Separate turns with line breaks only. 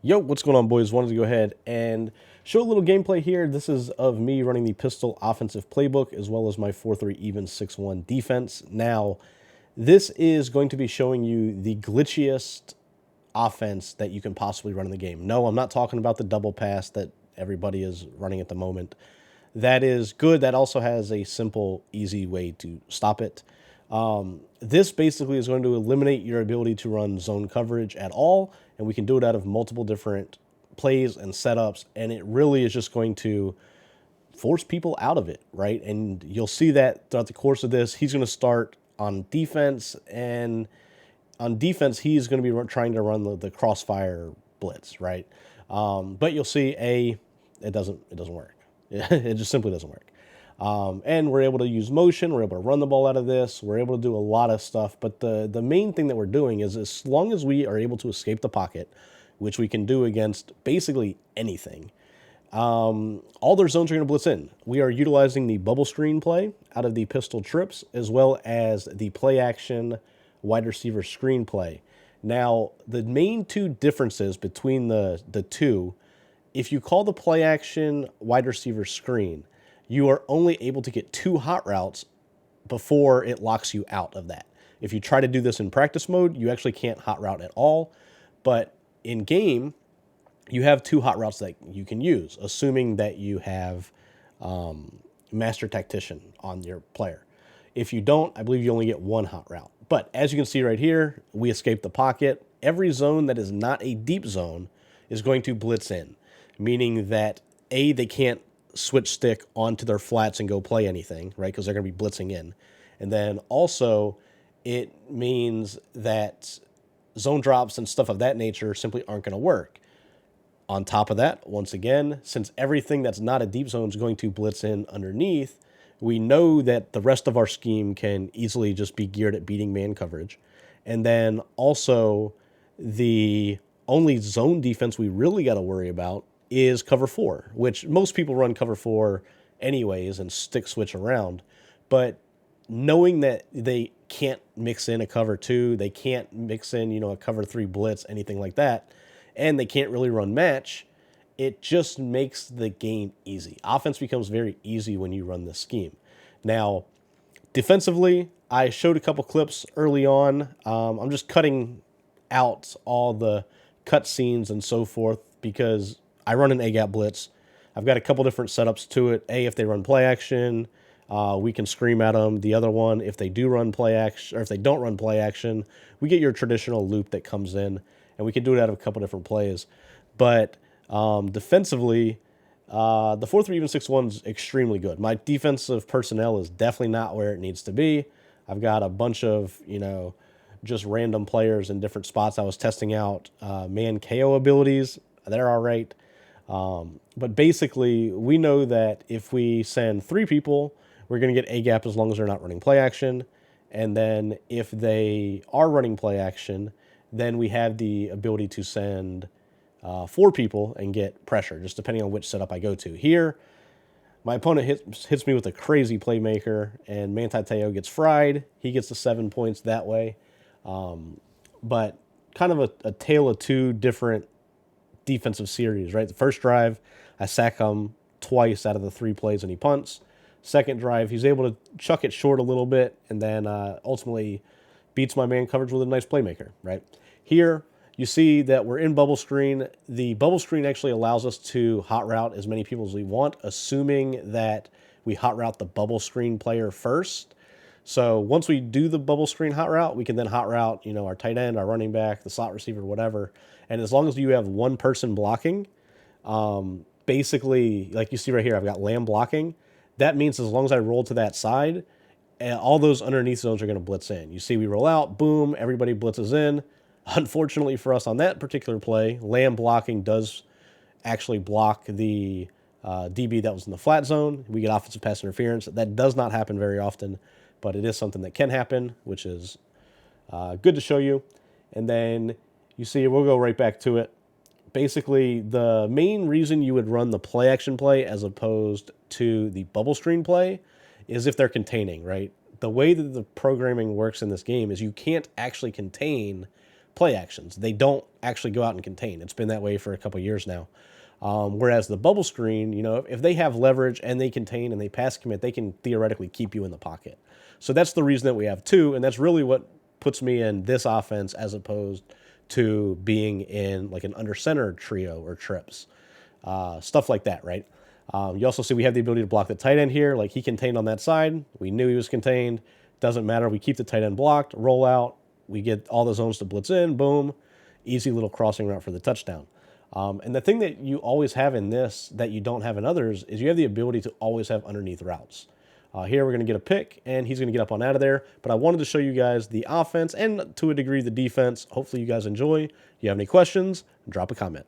Yo, what's going on, boys? Wanted to go ahead and show a little gameplay here. This is of me running the pistol offensive playbook as well as my 4-3 even 6-1 defense. Now, this is going to be showing you the glitchiest offense that you can possibly run in the game. No, I'm not talking about the double pass that everybody is running at the moment. That is good. That also has a simple, easy way to stop it. This basically is going to eliminate your ability to run zone coverage at all, and we can do it out of multiple different plays and setups, and it really is just going to force people out of it, right? And you'll see that throughout the course of this. He's going to start on defense, and on defense, he's going to be trying to run the crossfire blitz, right? But you'll see, it doesn't work. It just simply doesn't work. And we're able to use motion. We're able to run the ball out of this. We're able to do a lot of stuff. But the main thing that we're doing is as long as we are able to escape the pocket, which we can do against basically anything, all their zones are going to blitz in. We are utilizing the bubble screen play out of the pistol trips as well as the play action wide receiver screen play. Now, the main two differences between the two, if you call the play action wide receiver screen, you are only able to get two hot routes before it locks you out of that. If you try to do this in practice mode, you actually can't hot route at all. But in game, you have two hot routes that you can use, assuming that you have master tactician on your player. If you don't, I believe you only get one hot route. But as you can see right here, we escape the pocket. Every zone that is not a deep zone is going to blitz in, meaning that they can't switch stick onto their flats and go play anything, right? Because they're going to be blitzing in. And then also, it means that zone drops and stuff of that nature simply aren't going to work. On top of that, once again, since everything that's not a deep zone is going to blitz in underneath, we know that the rest of our scheme can easily just be geared at beating man coverage. And then also, the only zone defense we really got to worry about is cover four, which most people run cover four anyways and stick switch around. But knowing that they can't mix in a cover two, they can't mix in, a cover three blitz, anything like that, and they can't really run match, it just makes the game easy. Offense becomes very easy when you run this scheme. Now, defensively, I showed a couple clips early on. I'm just cutting out all the cut scenes and so forth because I run an A-gap blitz. I've got a couple different setups to it. If they run play action, we can scream at them. The other one, if they do run play action, or if they don't run play action, we get your traditional loop that comes in, and we can do it out of a couple different plays. But defensively, the 4-3 even 6-1 is extremely good. My defensive personnel is definitely not where it needs to be. I've got a bunch of, just random players in different spots. I was testing out man KO abilities. They're all right. But basically, we know that if we send three people, we're going to get A gap as long as they're not running play action. And then if they are running play action, then we have the ability to send four people and get pressure, just depending on which setup I go to. Here, my opponent hits me with a crazy playmaker, and Manti Te'o gets fried. He gets the 7 points that way. But kind of a tale of two different defensive series, right? The first drive, I sack him twice out of the three plays and he punts. Second drive, he's able to chuck it short a little bit and then ultimately beats my man coverage with a nice playmaker, right? Here, you see that we're in bubble screen. The bubble screen actually allows us to hot route as many people as we want, assuming that we hot route the bubble screen player first. So once we do the bubble screen hot route, we can then hot route, our tight end, our running back, the slot receiver, whatever. And as long as you have one person blocking, basically, like you see right here, I've got Lamb blocking. That means as long as I roll to that side, all those underneath zones are going to blitz in. You see we roll out, boom, everybody blitzes in. Unfortunately for us on that particular play, Lamb blocking does actually block the DB that was in the flat zone. We get offensive pass interference. That does not happen very often, but it is something that can happen, which is good to show you. And then you see, we'll go right back to it. Basically, the main reason you would run the play action play as opposed to the bubble screen play is if they're containing, right? The way that the programming works in this game is you can't actually contain play actions. They don't actually go out and contain. It's been that way for a couple years now. Whereas the bubble screen, you know, if they have leverage and they contain and they pass commit, they can theoretically keep you in the pocket. So that's the reason that we have two, and that's really what puts me in this offense as opposed to being in like an under center trio or trips, stuff like that, right? You also see we have the ability to block the tight end here. Like he contained on that side. We knew he was contained. Doesn't matter. We keep the tight end blocked, roll out. We get all the zones to blitz in. Boom. Easy little crossing route for the touchdown. And the thing that you always have in this that you don't have in others is you have the ability to always have underneath routes. Here we're going to get a pick, and he's going to get up on out of there. But I wanted to show you guys the offense and, to a degree, the defense. Hopefully you guys enjoy. If you have any questions, drop a comment.